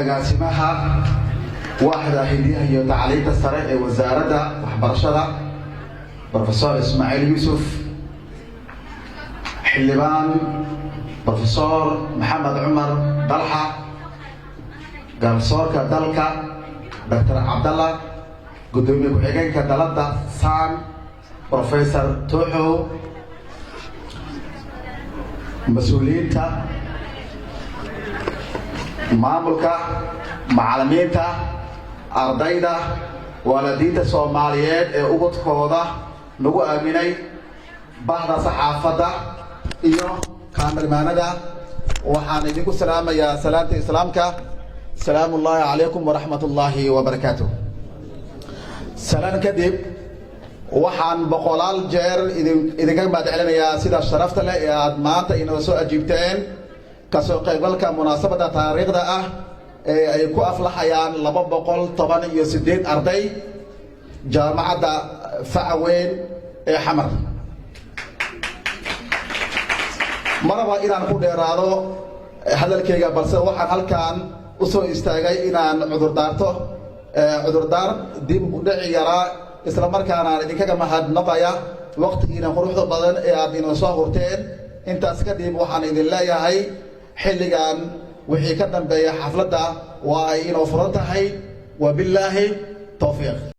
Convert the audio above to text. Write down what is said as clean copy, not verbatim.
agaasimaha waaxda hidaha iyo tacliinta sare ee wasaaradda waxbarashada Professor Ismail Yusuf xildhibaan Professor Maxamed Umar Dalha garsoorka dalka Dr. Abdallah gudoomiye ku-xigeenka dalada San Professor Toho mas'uuliyiinta maamulka macallimiinta ardayda waalidiinta Soomaaliyeed ee ubadkooda lagu aaminay bahda saxaafadda iyo kaamirmaanada waxaan idinku salaamayaa salaanta islaamka salaamullaahi calaykum waraxmatullaahi wabarakaatuh salaan kadib waxaan boqolaal jeer idinka mahadcelinayaa sida sharafta leh ee aad maanta inoo soo ajiibteen kasoo qaybgalka munaasabadda taariikhda ah ee ay ku aflaxayaan 218 arday jaamacadda Facaweyn ee Xamar maraba inaan ku dheeraado hadalkayga balse waxaan halkaan u soo istaagay inaan cudurdaar dib u dhici yaraa isla markaana idinkaga mahadnaqaya waqtigiina quruxda badan ee aad inoo soo hurteen intaas kadib waxaan idin leeyahay xilligan wixii ka dambeeya xafladda waa ay inoo furan tahay وبالله توفيق